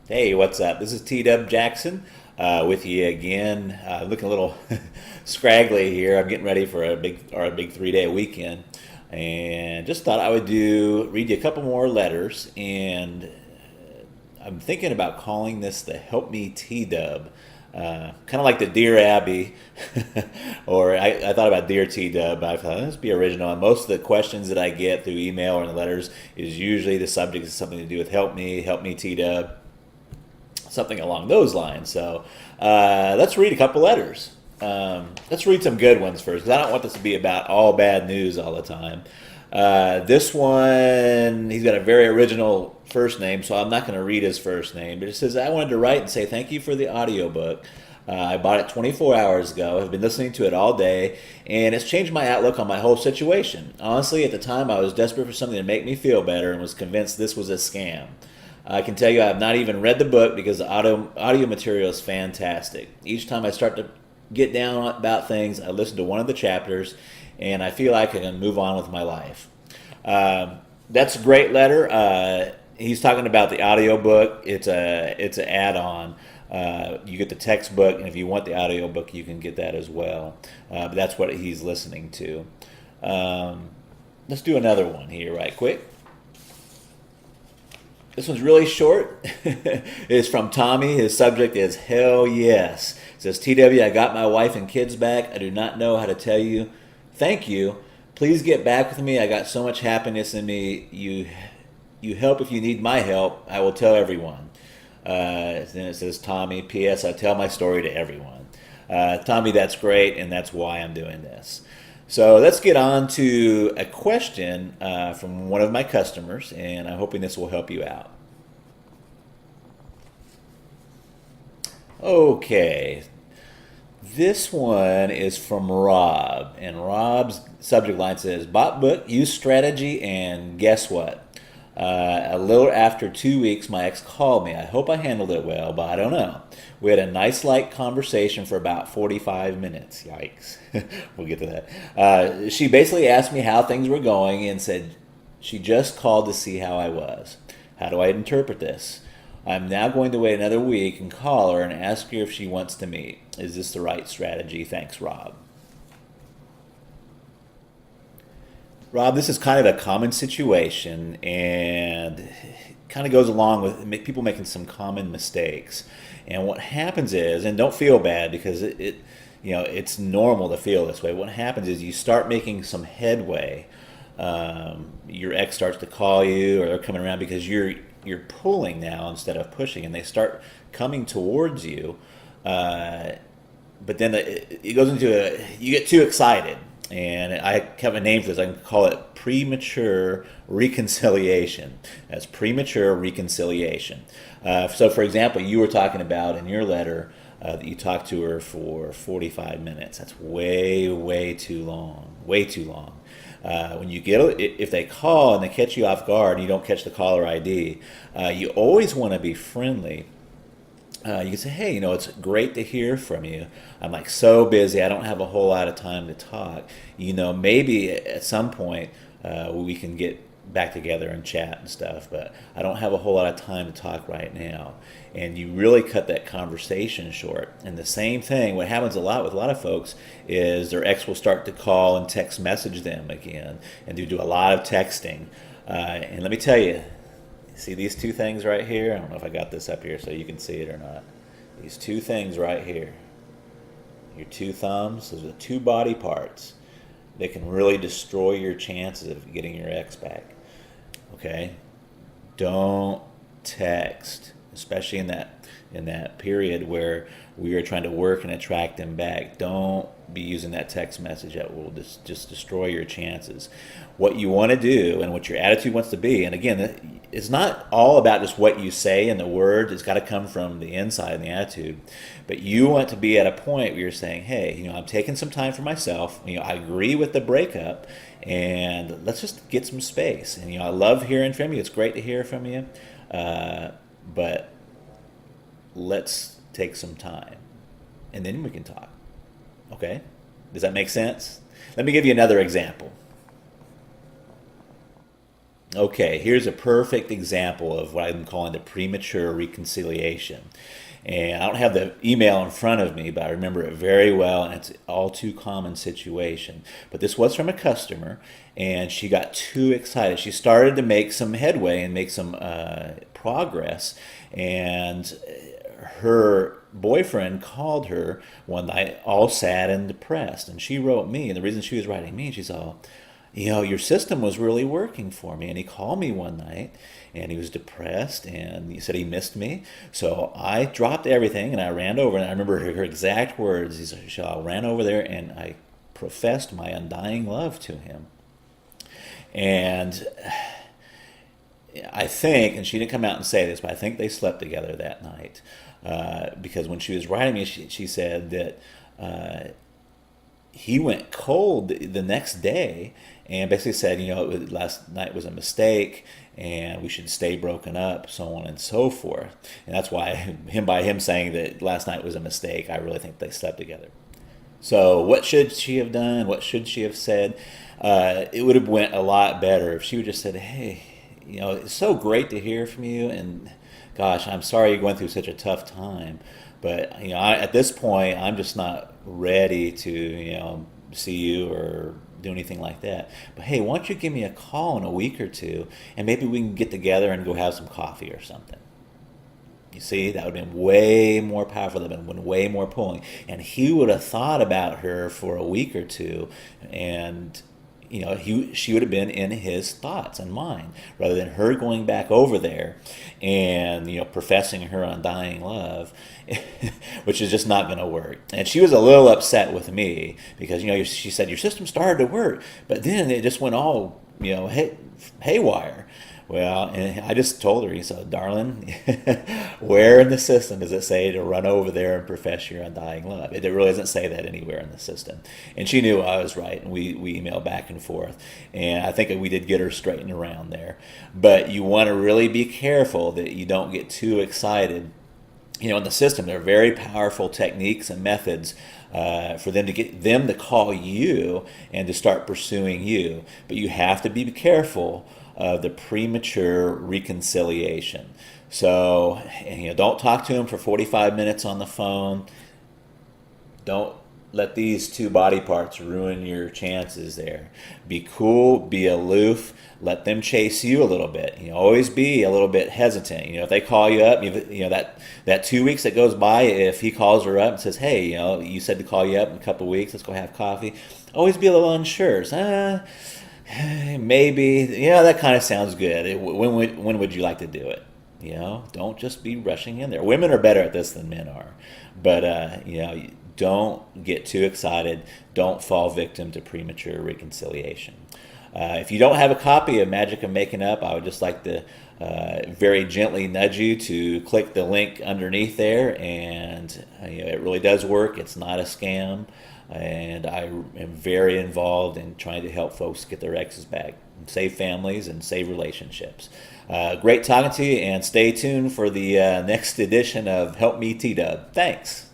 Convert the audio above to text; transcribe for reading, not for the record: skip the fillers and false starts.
Hey, what's up? This is T-Dub Jackson with you again. Looking a little scraggly here. I'm getting ready for a big 3-day weekend, and just thought I would read you a couple more letters. And I'm thinking about calling this the Help Me T-Dub. Kind of like the Dear Abby, or I thought about Dear T-Dub, but I thought let's be original. And most of the questions that I get through email or in the letters is usually the subject is something to do with Help Me T-Dub, something along those lines. So let's read a couple letters. Let's read some good ones first, because I don't want this to be about all bad news all the time. This one, he's got a very original first name, so I'm not going to read his first name. But it says, I wanted to write and say thank you for the audiobook. I bought it 24 hours ago. I've been listening to it all day, and it's changed my outlook on my whole situation. Honestly, at the time, I was desperate for something to make me feel better and was convinced this was a scam. I can tell you I have not even read the book because the audio material is fantastic. Each time I start to get down about things, I listen to one of the chapters, and I feel like I can move on with my life. That's a great letter. He's talking about the audio book. It's an add-on. You get the textbook, and if you want the audio book, you can get that as well. But that's what he's listening to. Let's do another one here right quick. This one's really short. It's from Tommy. His subject is Hell Yes. It says, TW, I got my wife and kids back. I do not know how to tell you thank you. Please get back with me. I got so much happiness in me. You help if you need my help. I will tell everyone. Then it says, Tommy, P.S. I tell my story to everyone. Tommy, that's great, and that's why I'm doing this. So let's get on to a question from one of my customers, and I'm hoping this will help you out. Okay, this one is from Rob, and Rob's subject line says, bought book, used strategy, and guess what? A little after 2 weeks, my ex called me. I hope I handled it well, but I don't know. We had a nice, light conversation for about 45 minutes. Yikes. We'll get to that. She basically asked me how things were going and said she just called to see how I was. How do I interpret this? I'm now going to wait another week and call her and ask her if she wants to meet. Is this the right strategy? Thanks, Rob. Rob, this is kind of a common situation, and it kind of goes along with people making some common mistakes. And what happens is, and don't feel bad because it's normal to feel this way. What happens is you start making some headway. Your ex starts to call you, or they're coming around because you're pulling now instead of pushing, and they start coming towards you. But then it goes into you get too excited. And I have a name for this. I can call it premature reconciliation. That's premature reconciliation. So, for example, you were talking about in your letter that you talked to her for 45 minutes. That's way, way too long. Way too long. When you if they call and they catch you off guard and you don't catch the caller ID, you always want to be friendly. You can say, hey, it's great to hear from you. I'm like so busy. I don't have a whole lot of time to talk. Maybe at some point we can get back together and chat and stuff, but I don't have a whole lot of time to talk right now. And you really cut that conversation short. And the same thing, what happens a lot with a lot of folks is their ex will start to call and text message them again and do a lot of texting. And let me tell you, see these two things right here? I don't know if I got this up here so you can see it or not. These two things right here. Your two thumbs, those are the two body parts. They can really destroy your chances of getting your ex back. Okay? Don't text, especially in that period where we are trying to work and attract them back. Don't be using that text message. That will just destroy your chances. What you want to do and what your attitude wants to be, and again, it's not all about just what you say and the words. It's got to come from the inside and the attitude. But you want to be at a point where you're saying, hey, I'm taking some time for myself. I agree with the breakup, and let's just get some space. And I love hearing from you. It's great to hear from you, but let's take some time, and then we can talk. Okay? Does that make sense? Let me give you another example. Okay, here's a perfect example of what I'm calling the premature reconciliation. And I don't have the email in front of me, but I remember it very well, and it's an all too common situation. But this was from a customer, and she got too excited. She started to make some headway and make some progress, and her boyfriend called her one night all sad and depressed, and she wrote me, and the reason she was writing me, she's all, your system was really working for me. And he called me one night and he was depressed and he said he missed me. So I dropped everything and I ran over, and I remember her exact words. He said, I ran over there and I professed my undying love to him. And I think, and she didn't come out and say this, but I think they slept together that night. Because when she was writing me, she said that he went cold the next day and basically said, last night was a mistake and we should stay broken up, so on and so forth. And that's why by him saying that last night was a mistake, I really think they slept together. So what should she have done? What should she have said? It would have went a lot better if she would just said, hey, it's so great to hear from you, and gosh, I'm sorry you're going through such a tough time. But at this point, I'm just not ready to see you or do anything like that. But hey, why don't you give me a call in a week or two, and maybe we can get together and go have some coffee or something. You see, that would have been way more powerful. That would have been way more pulling. And he would have thought about her for a week or two, and she would have been in his thoughts and mind, rather than her going back over there and professing her undying love, which is just not going to work. And she was a little upset with me because she said your system started to work, but then it just went all haywire. Well, and I just told her, so darling, where in the system does it say to run over there and profess your undying love? It really doesn't say that anywhere in the system. And she knew I was right, and we emailed back and forth. And I think we did get her straightened around there. But you want to really be careful that you don't get too excited. In the system, there are very powerful techniques and methods for them to get them to call you and to start pursuing you. But you have to be careful of the premature reconciliation. So, don't talk to him for 45 minutes on the phone. Don't let these two body parts ruin your chances there. Be cool, be aloof, let them chase you a little bit. Always be a little bit hesitant. If they call you up, that 2 weeks that goes by, if he calls her up and says, hey, you said to call you up in a couple of weeks, let's go have coffee. Always be a little unsure. Maybe, that kind of sounds good. When would you like to do it? Don't just be rushing in there. Women are better at this than men are. But, don't get too excited. Don't fall victim to premature reconciliation. If you don't have a copy of Magic of Making Up, I would just like to very gently nudge you to click the link underneath there. And it really does work. It's not a scam. And I am very involved in trying to help folks get their exes back, and save families, and save relationships. Great talking to you, and stay tuned for the next edition of Help Me T-Dub. Thanks.